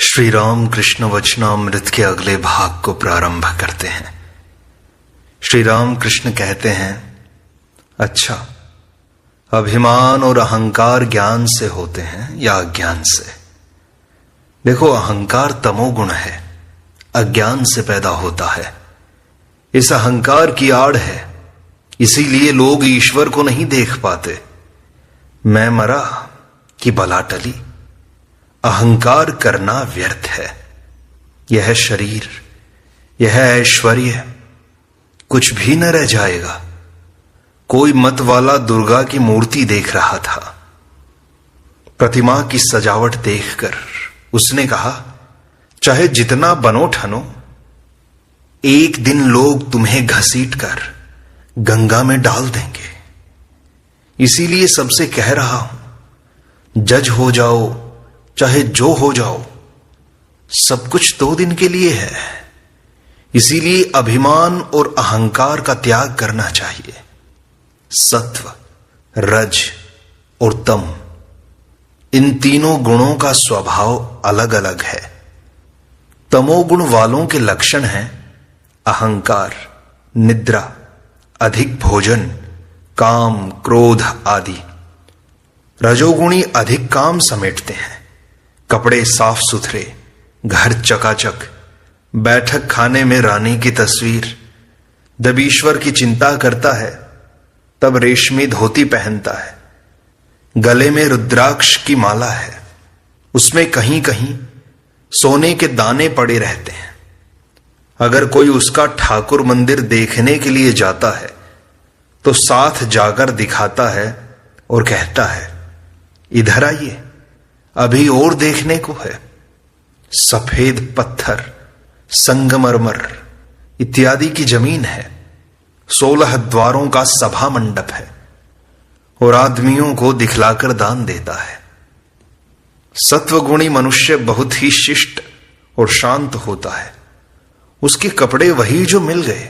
श्री राम कृष्ण वचनामृत के अगले भाग को प्रारंभ करते हैं। श्री राम कृष्ण कहते हैं, अच्छा, अभिमान और अहंकार ज्ञान से होते हैं या अज्ञान से? देखो, अहंकार तमोगुण है, अज्ञान से पैदा होता है। इस अहंकार की आड़ है, इसीलिए लोग ईश्वर को नहीं देख पाते। मैं मरा कि बला टली। अहंकार करना व्यर्थ है। यह शरीर, यह ऐश्वर्य कुछ भी न रह जाएगा। कोई मत वाला दुर्गा की मूर्ति देख रहा था। प्रतिमा की सजावट देखकर उसने कहा, चाहे जितना बनो ठनो, एक दिन लोग तुम्हें घसीटकर गंगा में डाल देंगे। इसीलिए सबसे कह रहा हूं, जज हो जाओ चाहे जो हो जाओ, सब कुछ 2 दिन के लिए है। इसीलिए अभिमान और अहंकार का त्याग करना चाहिए। सत्व, रज और तम, इन तीनों गुणों का स्वभाव अलग अलग है। तमोगुण वालों के लक्षण हैं अहंकार, निद्रा, अधिक भोजन, काम, क्रोध आदि। रजोगुणी अधिक काम समेटते हैं, कपड़े साफ सुथरे, घर चकाचक, बैठक खाने में रानी की तस्वीर। जब ईश्वर की चिंता करता है तब रेशमी धोती पहनता है, गले में रुद्राक्ष की माला है, उसमें कहीं कहीं सोने के दाने पड़े रहते हैं। अगर कोई उसका ठाकुर मंदिर देखने के लिए जाता है तो साथ जाकर दिखाता है और कहता है, इधर आइए, अभी और देखने को है। सफेद पत्थर, संगमरमर इत्यादि की जमीन है, 16 द्वारों का सभा मंडप है और आदमियों को दिखलाकर दान देता है। सत्वगुणी मनुष्य बहुत ही शिष्ट और शांत होता है। उसके कपड़े वही जो मिल गए,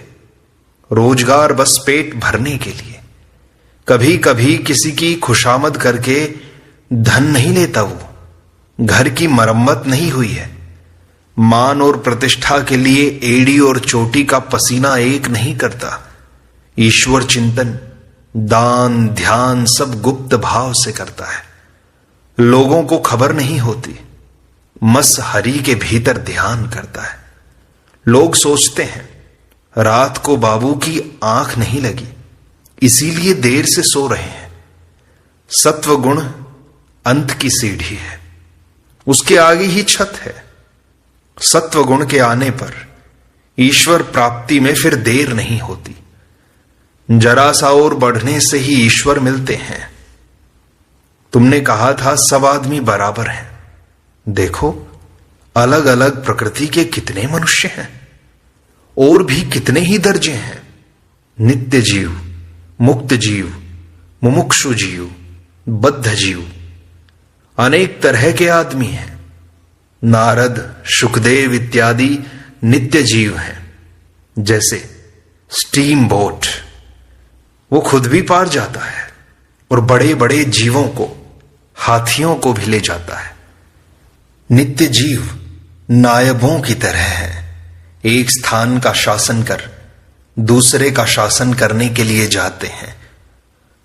रोजगार बस पेट भरने के लिए। कभी कभी किसी की खुशामद करके धन नहीं लेता। वो घर की मरम्मत नहीं हुई है। मान और प्रतिष्ठा के लिए एड़ी और चोटी का पसीना एक नहीं करता। ईश्वर चिंतन, दान, ध्यान सब गुप्त भाव से करता है। लोगों को खबर नहीं होती। मस हरि के भीतर ध्यान करता है। लोग सोचते हैं रात को बाबू की आंख नहीं लगी, इसीलिए देर से सो रहे हैं। सत्वगुण अंत की सीढ़ी है, उसके आगे ही छत है। सत्वगुण के आने पर ईश्वर प्राप्ति में फिर देर नहीं होती। जरा सा और बढ़ने से ही ईश्वर मिलते हैं। तुमने कहा था सब आदमी बराबर हैं। देखो, अलग अलग प्रकृति के कितने मनुष्य हैं, और भी कितने ही दर्जे हैं। नित्य जीव, मुक्त जीव, मुमुक्षु जीव, बद्ध जीव, अनेक तरह के आदमी हैं। नारद, शुकदेव इत्यादि नित्य जीव हैं। जैसे स्टीम बोट, वो खुद भी पार जाता है और बड़े बड़े जीवों को, हाथियों को भी ले जाता है। नित्य जीव नायबों की तरह है। एक स्थान का शासन कर दूसरे का शासन करने के लिए जाते हैं।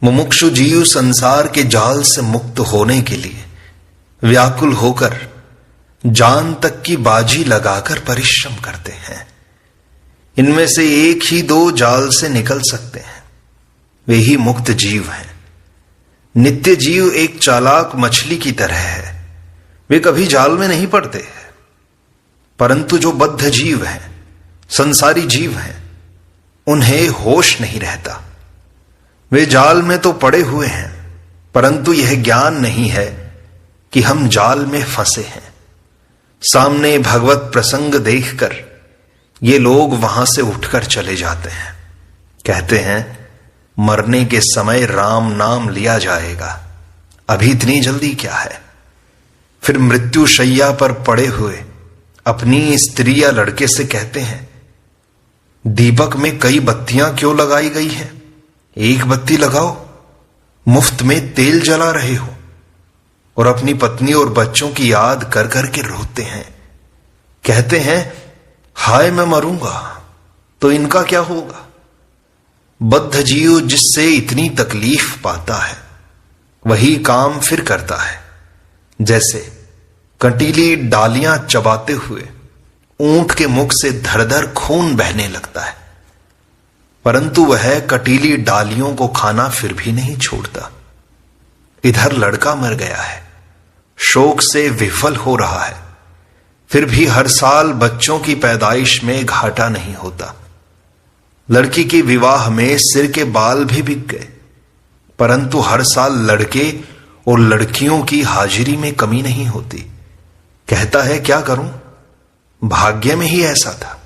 मुमुक्षु जीव संसार के जाल से मुक्त होने के लिए व्याकुल होकर जान तक की बाजी लगाकर परिश्रम करते हैं। इनमें से एक ही 2 जाल से निकल सकते हैं, वे ही मुक्त जीव हैं। नित्य जीव एक चालाक मछली की तरह है। वे कभी जाल में नहीं पड़ते हैं। परंतु जो बद्ध जीव हैं, संसारी जीव हैं, उन्हें होश नहीं रहता। वे जाल में तो पड़े हुए हैं, परंतु यह ज्ञान नहीं है कि हम जाल में फंसे हैं। सामने भगवत प्रसंग देखकर ये लोग वहां से उठकर चले जाते हैं। कहते हैं, मरने के समय राम नाम लिया जाएगा, अभी इतनी जल्दी क्या है। फिर मृत्यु शैया पर पड़े हुए अपनी स्त्री या लड़के से कहते हैं, दीपक में कई बत्तियां क्यों लगाई गई हैं? एक बत्ती लगाओ, मुफ्त में तेल जला रहे हो। और अपनी पत्नी और बच्चों की याद कर करके रोते हैं। कहते हैं हाय मैं मरूंगा तो इनका क्या होगा। बद्ध जीव जिससे इतनी तकलीफ पाता है वही काम फिर करता है, जैसे कंटीली डालियां चबाते हुए ऊंट के मुख से धड़-धड़ खून बहने लगता है, परंतु वह कटीली डालियों को खाना फिर भी नहीं छोड़ता। इधर लड़का मर गया है, शोक से विफल हो रहा है, फिर भी हर साल बच्चों की पैदाइश में घाटा नहीं होता। लड़की के विवाह में सिर के बाल भी बिक गए, परंतु हर साल लड़के और लड़कियों की हाजिरी में कमी नहीं होती। कहता है क्या करूं, भाग्य में ही ऐसा था।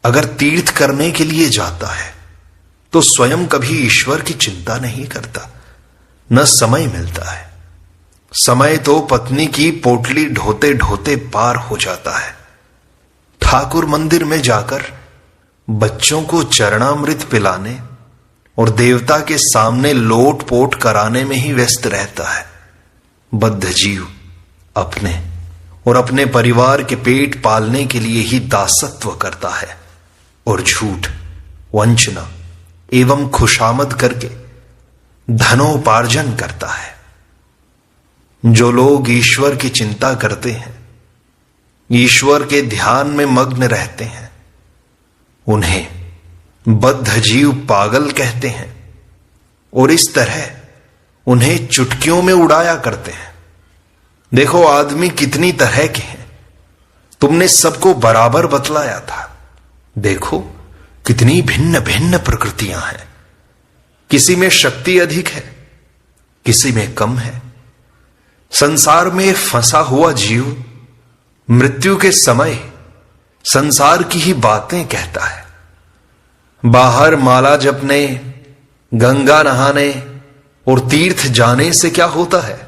अगर तीर्थ करने के लिए जाता है तो स्वयं कभी ईश्वर की चिंता नहीं करता, न समय मिलता है। समय तो पत्नी की पोटली ढोते ढोते पार हो जाता है। ठाकुर मंदिर में जाकर बच्चों को चरणामृत पिलाने और देवता के सामने लोट पोट कराने में ही व्यस्त रहता है। बद्ध जीव अपने और अपने परिवार के पेट पालने के लिए ही दासत्व करता है और झूठ, वंचना एवं खुशामद करके धनोपार्जन करता है। जो लोग ईश्वर की चिंता करते हैं, ईश्वर के ध्यान में मग्न रहते हैं, उन्हें बद्ध जीव पागल कहते हैं और इस तरह उन्हें चुटकियों में उड़ाया करते हैं। देखो आदमी कितनी तरह के हैं, तुमने सबको बराबर बतलाया था। देखो कितनी भिन्न भिन्न प्रकृतियां हैं, किसी में शक्ति अधिक है, किसी में कम है। संसार में फंसा हुआ जीव मृत्यु के समय संसार की ही बातें कहता है। बाहर माला जपने, गंगा नहाने और तीर्थ जाने से क्या होता है।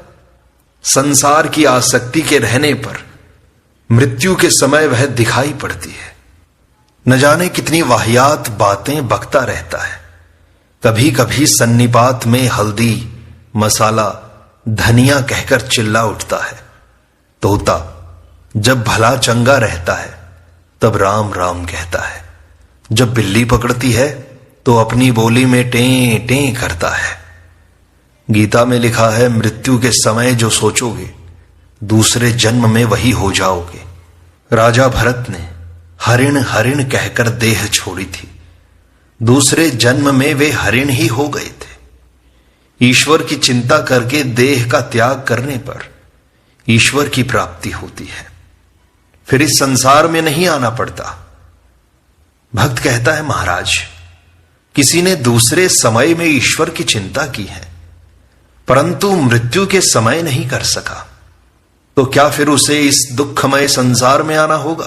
संसार की आसक्ति के रहने पर मृत्यु के समय वह दिखाई पड़ती है। न जाने कितनी वाहियात बातें बकता रहता है। कभी कभी सन्निपात में हल्दी, मसाला, धनिया कहकर चिल्ला उठता है। तोता जब भला चंगा रहता है तब राम राम कहता है, जब बिल्ली पकड़ती है तो अपनी बोली में टें टें करता है। गीता में लिखा है मृत्यु के समय जो सोचोगे दूसरे जन्म में वही हो जाओगे। राजा भरत ने हरिण हरिण कहकर देह छोड़ी थी, दूसरे जन्म में वे हरिण ही हो गए थे। ईश्वर की चिंता करके देह का त्याग करने पर ईश्वर की प्राप्ति होती है, फिर इस संसार में नहीं आना पड़ता। भक्त कहता है महाराज, किसी ने दूसरे समय में ईश्वर की चिंता की है परंतु मृत्यु के समय नहीं कर सका, तो क्या फिर उसे इस दुखमय संसार में आना होगा।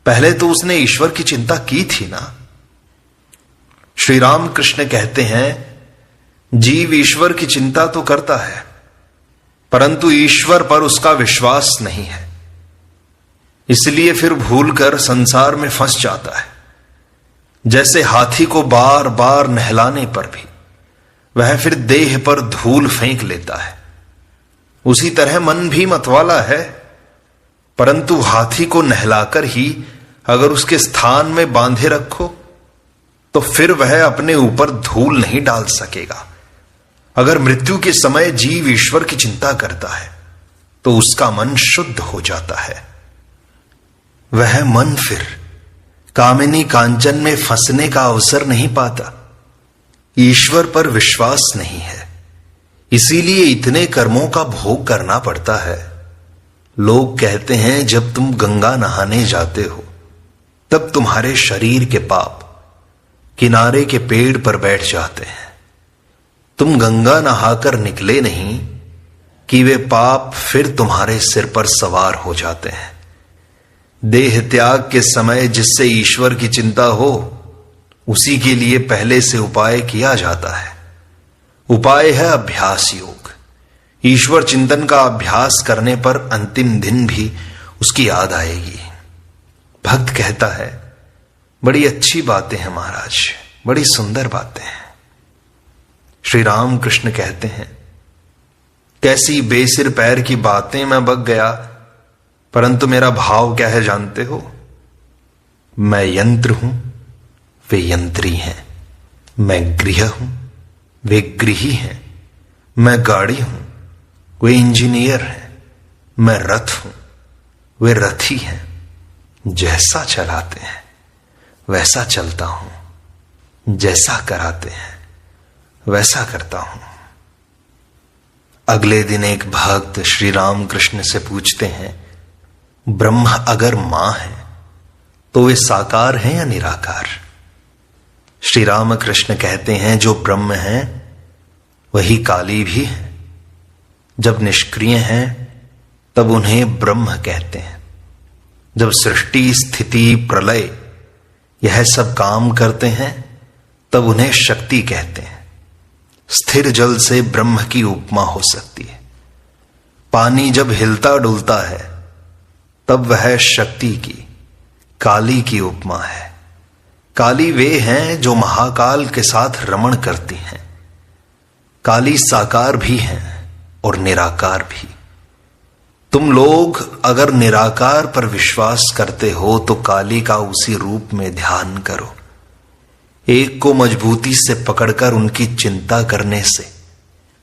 पहले तो उसने ईश्वर की चिंता की थी ना। श्री राम कृष्ण कहते हैं जीव ईश्वर की चिंता तो करता है परंतु ईश्वर पर उसका विश्वास नहीं है, इसलिए फिर भूलकर संसार में फंस जाता है। जैसे हाथी को बार बार नहलाने पर भी वह फिर देह पर धूल फेंक लेता है, उसी तरह मन भी मतवाला है, परंतु हाथी को नहलाकर ही अगर उसके स्थान में बांधे रखो तो फिर वह अपने ऊपर धूल नहीं डाल सकेगा। अगर मृत्यु के समय जीव ईश्वर की चिंता करता है तो उसका मन शुद्ध हो जाता है। वह मन फिर कामिनी कांचन में फंसने का अवसर नहीं पाता। ईश्वर पर विश्वास नहीं है, इसीलिए इतने कर्मों का भोग करना पड़ता है। लोग कहते हैं जब तुम गंगा नहाने जाते हो तब तुम्हारे शरीर के पाप किनारे के पेड़ पर बैठ जाते हैं। तुम गंगा नहाकर निकले नहीं कि वे पाप फिर तुम्हारे सिर पर सवार हो जाते हैं। देह त्याग के समय जिससे ईश्वर की चिंता हो उसी के लिए पहले से उपाय किया जाता है। उपाय है अभ्यास योग। ईश्वर चिंतन का अभ्यास करने पर अंतिम दिन भी उसकी याद आएगी। भक्त कहता है बड़ी अच्छी बातें हैं महाराज, बड़ी सुंदर बातें हैं। श्री राम कृष्ण कहते हैं कैसी बेसिर पैर की बातें मैं बक गया, परंतु मेरा भाव क्या है जानते हो? मैं यंत्र हूं, वे यंत्री हैं। मैं गृह हूं, वे गृही हैं। मैं गाड़ी हूं, वे इंजीनियर हैं। मैं रथ हूं, वे रथी हैं। जैसा चलाते हैं वैसा चलता हूं, जैसा कराते हैं वैसा करता हूं। अगले दिन एक भक्त श्री राम कृष्ण से पूछते हैं, ब्रह्म अगर मां है तो वे साकार हैं या निराकार? श्री राम कृष्ण कहते हैं, जो ब्रह्म है वही काली भी है। जब निष्क्रिय हैं तब उन्हें ब्रह्म कहते हैं। जब सृष्टि, स्थिति, प्रलय यह सब काम करते हैं तब उन्हें शक्ति कहते हैं। स्थिर जल से ब्रह्म की उपमा हो सकती है। पानी जब हिलता डुलता है तब वह शक्ति की, काली की उपमा है। काली वे हैं जो महाकाल के साथ रमण करती हैं। काली साकार भी हैं और निराकार भी। तुम लोग अगर निराकार पर विश्वास करते हो तो काली का उसी रूप में ध्यान करो। एक को मजबूती से पकड़कर उनकी चिंता करने से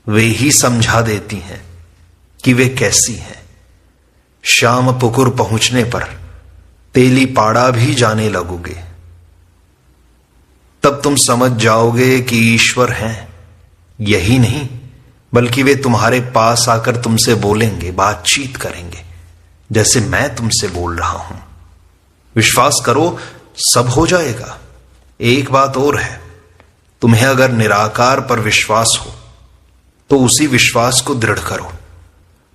वे ही समझा देती हैं कि वे कैसी हैं। श्याम पुकुर पहुंचने पर तेली पाड़ा भी जाने लगोगे, तब तुम समझ जाओगे कि ईश्वर हैं। यही नहीं बल्कि वे तुम्हारे पास आकर तुमसे बोलेंगे, बातचीत करेंगे, जैसे मैं तुमसे बोल रहा हूं। विश्वास करो, सब हो जाएगा। एक बात और है, तुम्हें अगर निराकार पर विश्वास हो तो उसी विश्वास को दृढ़ करो,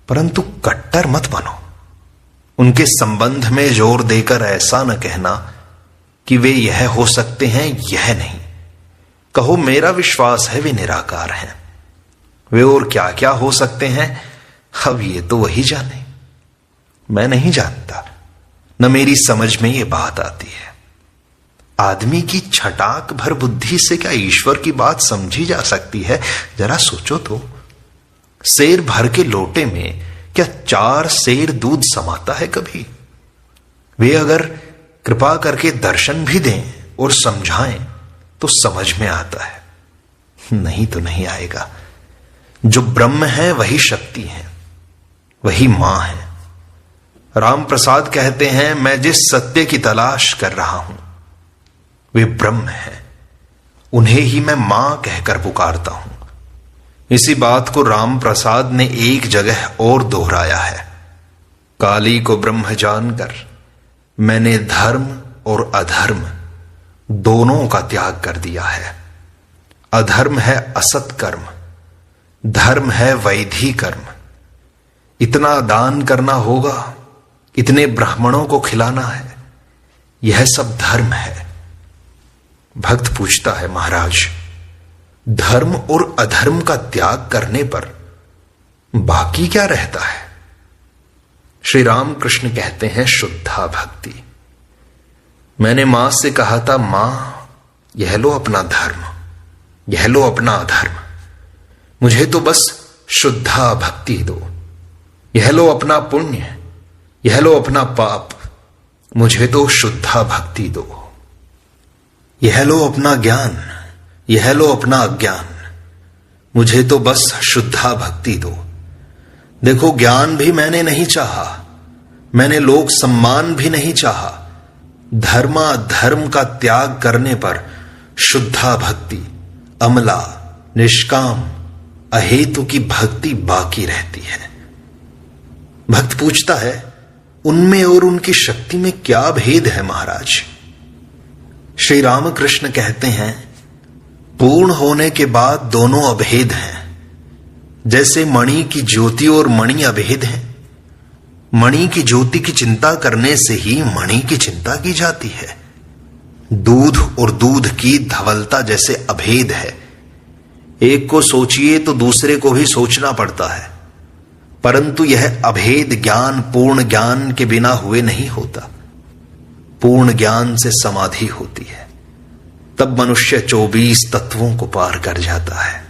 परंतु कट्टर मत बनो। उनके संबंध में जोर देकर ऐसा न कहना कि वे यह हो सकते हैं, यह नहीं। कहो, मेरा विश्वास है वे निराकार हैं। वे और क्या क्या हो सकते हैं, अब ये तो वही जाने। मैं नहीं जानता, न मेरी समझ में ये बात आती है। आदमी की छटाक भर बुद्धि से क्या ईश्वर की बात समझी जा सकती है? जरा सोचो तो। सेर भर के लोटे में क्या 4 सेर दूध समाता है कभी? वे अगर कृपा करके दर्शन भी दें और समझाएं तो समझ में आता है, नहीं तो नहीं आएगा। जो ब्रह्म है वही शक्ति है, वही मां है। राम प्रसाद कहते हैं, मैं जिस सत्य की तलाश कर रहा हूं वे ब्रह्म है। उन्हें ही मैं मां कहकर पुकारता हूं। इसी बात को राम प्रसाद ने एक जगह और दोहराया है। काली को ब्रह्म जानकर मैंने धर्म और अधर्म दोनों का त्याग कर दिया है। अधर्म है असत कर्म, धर्म है वैधि कर्म। इतना दान करना होगा, इतने ब्राह्मणों को खिलाना है, यह सब धर्म है। भक्त पूछता है, महाराज, धर्म और अधर्म का त्याग करने पर बाकी क्या रहता है? श्री राम कृष्ण कहते हैं, शुद्धा भक्ति। मैंने मां से कहा था, मां यह लो अपना धर्म, यह लो अपना अधर्म, मुझे तो बस शुद्धा भक्ति दो। यह लो अपना पुण्य, यह लो अपना पाप, मुझे तो शुद्धा भक्ति दो। यह लो अपना ज्ञान, यह लो अपना अज्ञान, मुझे तो बस शुद्धा भक्ति दो। देखो, ज्ञान भी मैंने नहीं चाहा, मैंने लोक सम्मान भी नहीं चाहा। धर्मा धर्म का त्याग करने पर शुद्धा भक्ति, अमला, निष्काम, अहेतु की भक्ति बाकी रहती है। भक्त पूछता है, उनमें और उनकी शक्ति में क्या भेद है महाराज? श्री रामकृष्ण कहते हैं, पूर्ण होने के बाद दोनों अभेद हैं। जैसे मणि की ज्योति और मणि अभेद हैं। मणि की ज्योति की चिंता करने से ही मणि की चिंता की जाती है। दूध और दूध की धवलता जैसे अभेद है। एक को सोचिए तो दूसरे को भी सोचना पड़ता है, परंतु यह अभेद ज्ञान पूर्ण ज्ञान के बिना हुए नहीं होता। पूर्ण ज्ञान से समाधि होती है, तब मनुष्य 24 तत्वों को पार कर जाता है।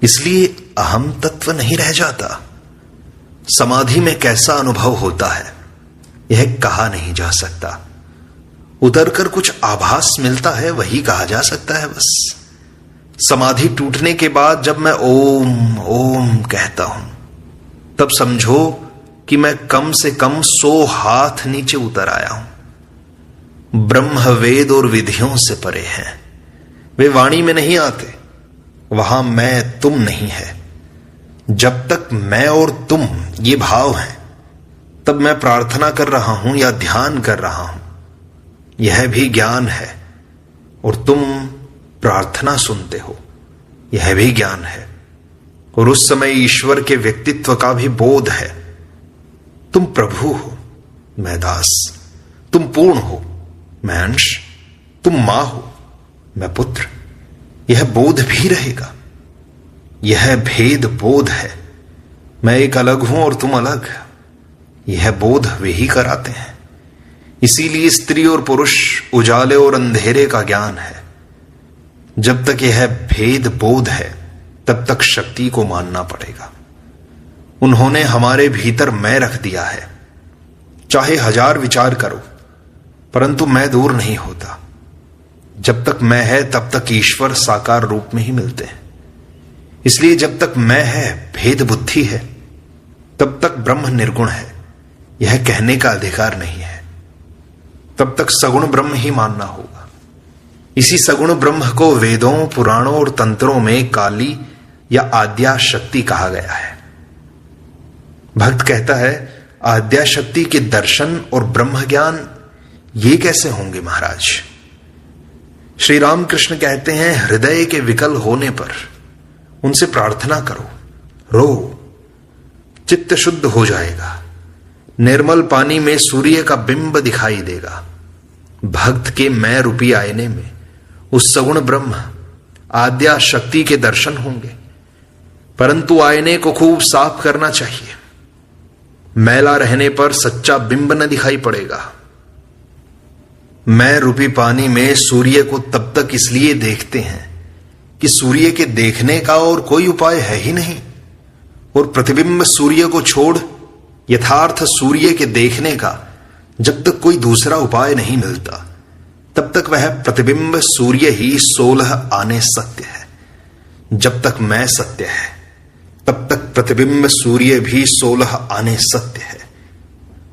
इसलिए अहम तत्व नहीं रह जाता। समाधि में कैसा अनुभव होता है? यह कहा नहीं जा सकता। उतरकर कुछ आभास मिलता है, वही कहा जा सकता है बस। समाधि टूटने के बाद जब मैं ओम ओम कहता हूं, तब समझो कि मैं कम से कम 100 हाथ नीचे उतर आया हूं। ब्रह्म वेद और विधियों से परे हैं, वे वाणी में नहीं आते। वहां मैं तुम नहीं है। जब तक मैं और तुम ये भाव हैं, तब मैं प्रार्थना कर रहा हूं या ध्यान कर रहा हूं, यह भी ज्ञान है। और तुम प्रार्थना सुनते हो, यह भी ज्ञान है। और उस समय ईश्वर के व्यक्तित्व का भी बोध है। तुम प्रभु हो, मैं दास। तुम पूर्ण हो, मैं अंश। तुम मां हो, मैं पुत्र। यह बोध भी रहेगा। यह भेद बोध है। मैं एक अलग हूं और तुम अलग। यह बोध वे ही कराते हैं। इसीलिए स्त्री और पुरुष, उजाले और अंधेरे का ज्ञान है। जब तक यह भेद बोध है, तब तक शक्ति को मानना पड़ेगा। उन्होंने हमारे भीतर मैं रख दिया है। चाहे 1000 विचार करो, परंतु मैं दूर नहीं होता। जब तक मैं है, तब तक ईश्वर साकार रूप में ही मिलते हैं। इसलिए जब तक मैं है, भेद बुद्धि है, तब तक ब्रह्म निर्गुण है, यह कहने का अधिकार नहीं है। तब तक सगुण ब्रह्म ही मानना होगा। इसी सगुण ब्रह्म को वेदों, पुराणों और तंत्रों में काली या आद्या शक्ति कहा गया है। भक्त कहता है, आद्या शक्ति के दर्शन और ब्रह्म ज्ञान ये कैसे होंगे महाराज? श्री रामकृष्ण कहते हैं, हृदय के विकल होने पर उनसे प्रार्थना करो, रो, चित्त शुद्ध हो जाएगा। निर्मल पानी में सूर्य का बिंब दिखाई देगा। भक्त के मैं रूपी आईने में उस सगुण ब्रह्म आद्या शक्ति के दर्शन होंगे। परंतु आईने को खूब साफ करना चाहिए। मैला रहने पर सच्चा बिंब न दिखाई पड़ेगा। मैं रूपी पानी में सूर्य को तब तक इसलिए देखते हैं कि सूर्य के देखने का और कोई उपाय है ही नहीं। और प्रतिबिंब सूर्य को छोड़ यथार्थ सूर्य के देखने का जब तक कोई दूसरा उपाय नहीं मिलता, तब तक वह प्रतिबिंब सूर्य ही 16 आने सत्य है। जब तक मैं सत्य है, तब तक प्रतिबिंब सूर्य भी 16 आने सत्य है।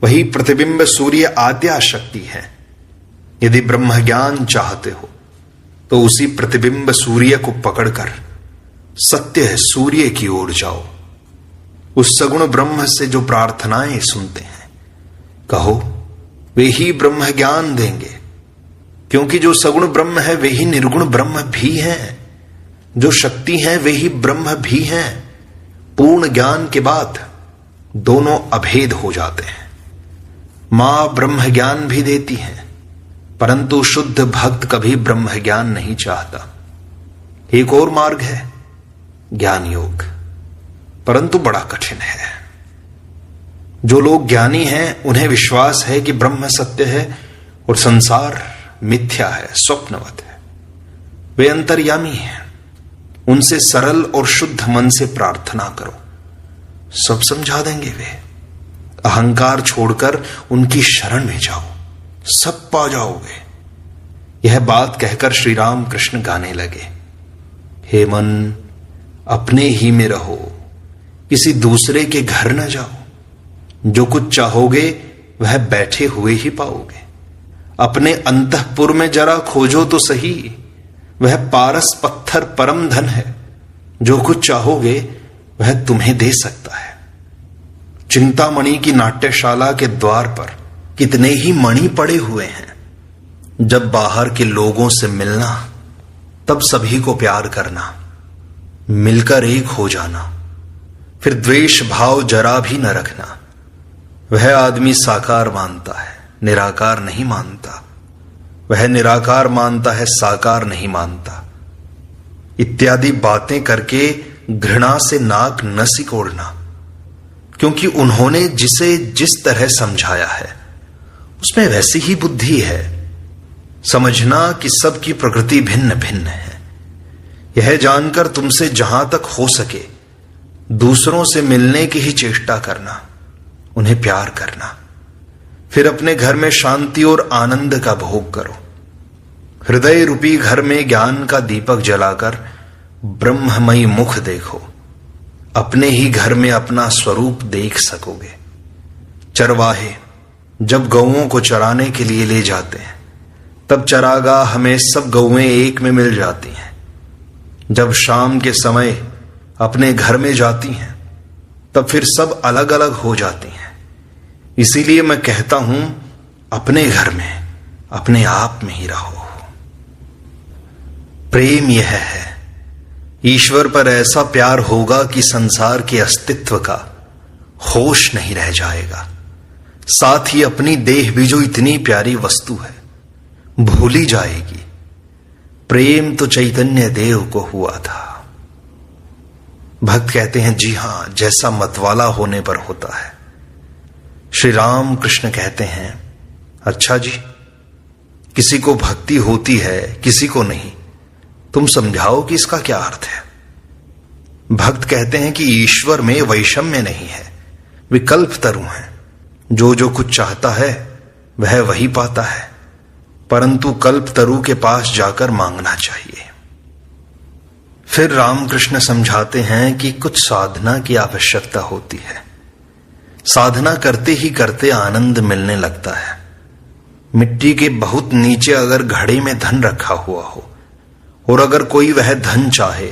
वही प्रतिबिंब सूर्य आद्या शक्ति है। यदि ब्रह्म ज्ञान चाहते हो, तो उसी प्रतिबिंब सूर्य को पकड़कर सत्य सूर्य की ओर जाओ। उस सगुण ब्रह्म से जो प्रार्थनाएं सुनते हैं, कहो, वे ही ब्रह्म ज्ञान देंगे। क्योंकि जो सगुण ब्रह्म है, वे ही निर्गुण ब्रह्म भी हैं। जो शक्ति है, वे ही ब्रह्म भी हैं। पूर्ण ज्ञान के बाद दोनों अभेद हो जाते हैं। मां ब्रह्म ज्ञान भी देती है, परंतु शुद्ध भक्त कभी ब्रह्म ज्ञान नहीं चाहता। एक और मार्ग है, ज्ञान योग, परंतु बड़ा कठिन है। जो लोग ज्ञानी हैं, उन्हें विश्वास है कि ब्रह्म सत्य है और संसार मिथ्या है, स्वप्नवत है। वे अंतर्यामी हैं। उनसे सरल और शुद्ध मन से प्रार्थना करो, सब समझा देंगे वे। अहंकार छोड़कर उनकी शरण में जाओ, सब पा जाओगे। यह बात कहकर श्री राम कृष्ण गाने लगे, हे मन, अपने ही में रहो, किसी दूसरे के घर न जाओ। जो कुछ चाहोगे वह बैठे हुए ही पाओगे। अपने अंतःपुर में जरा खोजो तो सही, वह पारस पत्थर परम धन है। जो कुछ चाहोगे वह तुम्हें दे सकता है। चिंतामणि की नाट्यशाला के द्वार पर कितने ही मणि पड़े हुए हैं। जब बाहर के लोगों से मिलना, तब सभी को प्यार करना, मिलकर एक हो जाना, फिर द्वेष भाव जरा भी न रखना। वह आदमी साकार मानता है, निराकार नहीं मानता। वह निराकार मानता है, साकार नहीं मानता। इत्यादि बातें करके घृणा से नाक न सिकोड़ना, क्योंकि उन्होंने जिसे जिस तरह समझाया है उसमें वैसी ही बुद्धि है। समझना कि सबकी प्रकृति भिन्न भिन्न है। यह जानकर तुमसे जहां तक हो सके दूसरों से मिलने की ही चेष्टा करना, उन्हें प्यार करना। फिर अपने घर में शांति और आनंद का भोग करो। हृदय रूपी घर में ज्ञान का दीपक जलाकर ब्रह्ममयी मुख देखो। अपने ही घर में अपना स्वरूप देख सकोगे। चरवाहे जब गौओं को चराने के लिए ले जाते हैं, तब चरागाह हमें सब गौएं एक में मिल जाती हैं। जब शाम के समय अपने घर में जाती हैं, तब फिर सब अलग अलग हो जाती हैं। इसीलिए मैं कहता हूं, अपने घर में अपने आप में ही रहो। प्रेम यह है, ईश्वर पर ऐसा प्यार होगा कि संसार के अस्तित्व का होश नहीं रह जाएगा। साथ ही अपनी देह भी जो इतनी प्यारी वस्तु है, भूली जाएगी। प्रेम तो चैतन्य देव को हुआ था। भक्त कहते हैं, जी हां, जैसा मतवाला होने पर होता है। श्री राम कृष्ण कहते हैं, अच्छा जी, किसी को भक्ति होती है, किसी को नहीं। तुम समझाओ कि इसका क्या अर्थ है। भक्त कहते हैं कि ईश्वर में वैषम्य नहीं है, विकल्प तरु हैं। जो कुछ चाहता है वह वही पाता है, परंतु कल्प तरु के पास जाकर मांगना चाहिए। फिर रामकृष्ण समझाते हैं कि कुछ साधना की आवश्यकता होती है। साधना करते ही करते आनंद मिलने लगता है। मिट्टी के बहुत नीचे अगर घड़े में धन रखा हुआ हो और अगर कोई वह धन चाहे,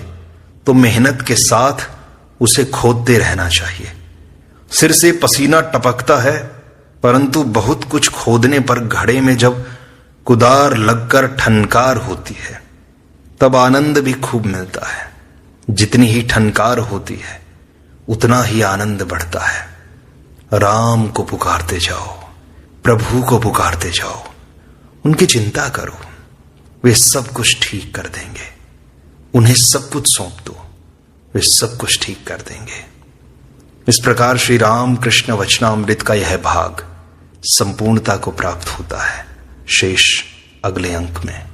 तो मेहनत के साथ उसे खोदते रहना चाहिए। सिर से पसीना टपकता है, परंतु बहुत कुछ खोदने पर घड़े में जब कुदार लगकर ठनकार होती है, तब आनंद भी खूब मिलता है। जितनी ही ठनकार होती है, उतना ही आनंद बढ़ता है। राम को पुकारते जाओ, प्रभु को पुकारते जाओ, उनकी चिंता करो, वे सब कुछ ठीक कर देंगे। उन्हें सब कुछ सौंप दो, वे सब कुछ ठीक कर देंगे। इस प्रकार श्री राम कृष्ण वचनामृत का यह भाग संपूर्णता को प्राप्त होता है। शेष अगले अंक में।